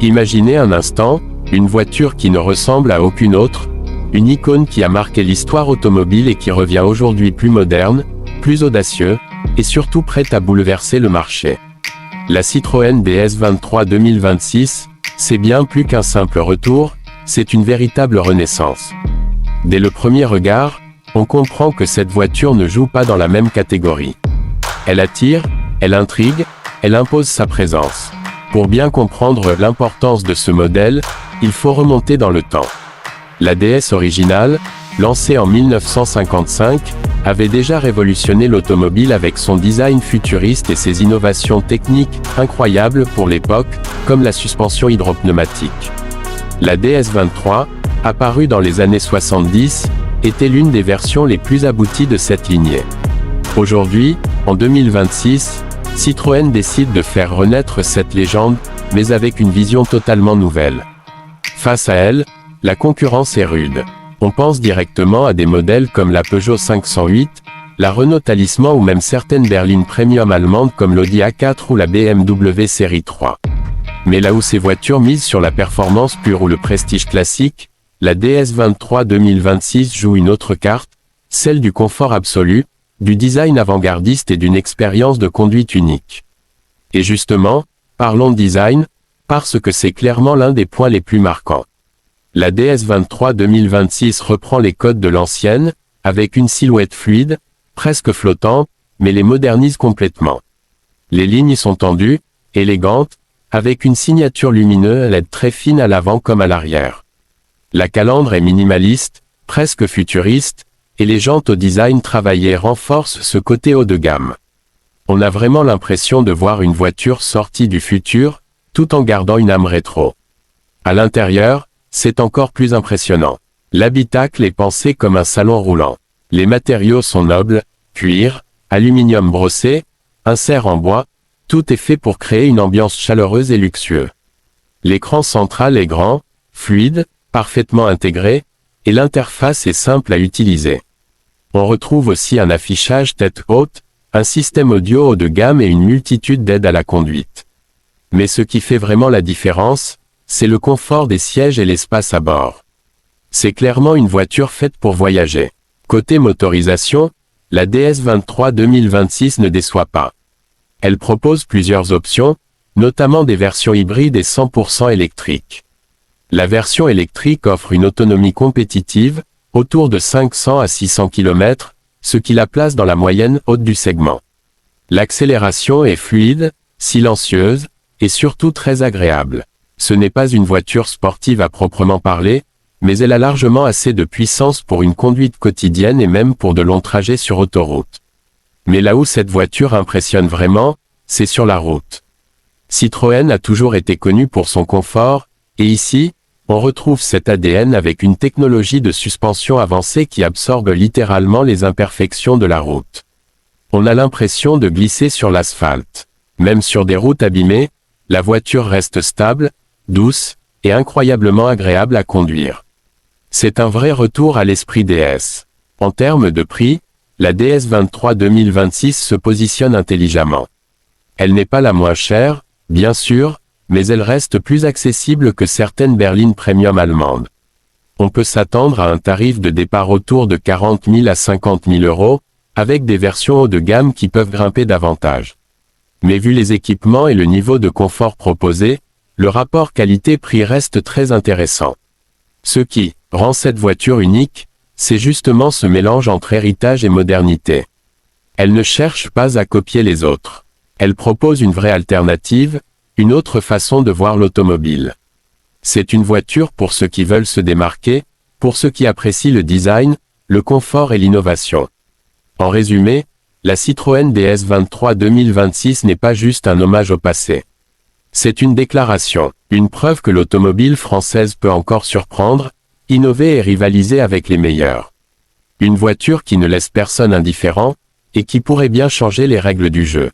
Imaginez un instant, une voiture qui ne ressemble à aucune autre, une icône qui a marqué l'histoire automobile et qui revient aujourd'hui plus moderne, plus audacieux, et surtout prête à bouleverser le marché. La Citroën DS23 2026, c'est bien plus qu'un simple retour, c'est une véritable renaissance. Dès le premier regard, on comprend que cette voiture ne joue pas dans la même catégorie. Elle attire, elle intrigue, elle impose sa présence. Pour bien comprendre l'importance de ce modèle, il faut remonter dans le temps. La DS originale, lancée en 1955, avait déjà révolutionné l'automobile avec son design futuriste et ses innovations techniques incroyables pour l'époque, comme la suspension hydropneumatique. La DS23, apparue dans les années 70, était l'une des versions les plus abouties de cette lignée. Aujourd'hui, en 2026, Citroën décide de faire renaître cette légende, mais avec une vision totalement nouvelle. Face à elle, la concurrence est rude. On pense directement à des modèles comme la Peugeot 508, la Renault Talisman ou même certaines berlines premium allemandes comme l'Audi A4 ou la BMW Série 3. Mais là où ces voitures misent sur la performance pure ou le prestige classique, la DS23 2026 joue une autre carte, celle du confort absolu, du design avant-gardiste et d'une expérience de conduite unique. Et justement, parlons de design, parce que c'est clairement l'un des points les plus marquants. La DS23 2026 reprend les codes de l'ancienne, avec une silhouette fluide, presque flottante, mais les modernise complètement. Les lignes sont tendues, élégantes, avec une signature lumineuse LED très fine à l'avant comme à l'arrière. La calandre est minimaliste, presque futuriste, et les jantes au design travaillé renforcent ce côté haut de gamme. On a vraiment l'impression de voir une voiture sortie du futur, tout en gardant une âme rétro. À l'intérieur, c'est encore plus impressionnant. L'habitacle est pensé comme un salon roulant. Les matériaux sont nobles, cuir, aluminium brossé, insert en bois, tout est fait pour créer une ambiance chaleureuse et luxueuse. L'écran central est grand, fluide, parfaitement intégré, et l'interface est simple à utiliser. On retrouve aussi un affichage tête haute, un système audio haut de gamme et une multitude d'aides à la conduite. Mais ce qui fait vraiment la différence, c'est le confort des sièges et l'espace à bord. C'est clairement une voiture faite pour voyager. Côté motorisation, la DS23 2026 ne déçoit pas. Elle propose plusieurs options, notamment des versions hybrides et 100% électriques. La version électrique offre une autonomie compétitive, autour de 500 à 600 km, ce qui la place dans la moyenne haute du segment. L'accélération est fluide, silencieuse, et surtout très agréable. Ce n'est pas une voiture sportive à proprement parler, mais elle a largement assez de puissance pour une conduite quotidienne et même pour de longs trajets sur autoroute. Mais là où cette voiture impressionne vraiment, c'est sur la route. Citroën a toujours été connu pour son confort, et ici, on retrouve cet ADN avec une technologie de suspension avancée qui absorbe littéralement les imperfections de la route. On a l'impression de glisser sur l'asphalte. Même sur des routes abîmées, la voiture reste stable, douce, et incroyablement agréable à conduire. C'est un vrai retour à l'esprit DS. En termes de prix, la DS23 2026 se positionne intelligemment. Elle n'est pas la moins chère, bien sûr, mais elle reste plus accessible que certaines berlines premium allemandes. On peut s'attendre à un tarif de départ autour de 40 000 à 50 000 euros, avec des versions haut de gamme qui peuvent grimper davantage. Mais vu les équipements et le niveau de confort proposé, le rapport qualité-prix reste très intéressant. Ce qui rend cette voiture unique, c'est justement ce mélange entre héritage et modernité. Elle ne cherche pas à copier les autres. Elle propose une vraie alternative, une autre façon de voir l'automobile. C'est une voiture pour ceux qui veulent se démarquer, pour ceux qui apprécient le design, le confort et l'innovation. En résumé, la Citroën DS23 2026 n'est pas juste un hommage au passé. C'est une déclaration, une preuve que l'automobile française peut encore surprendre, innover et rivaliser avec les meilleurs. Une voiture qui ne laisse personne indifférent, et qui pourrait bien changer les règles du jeu.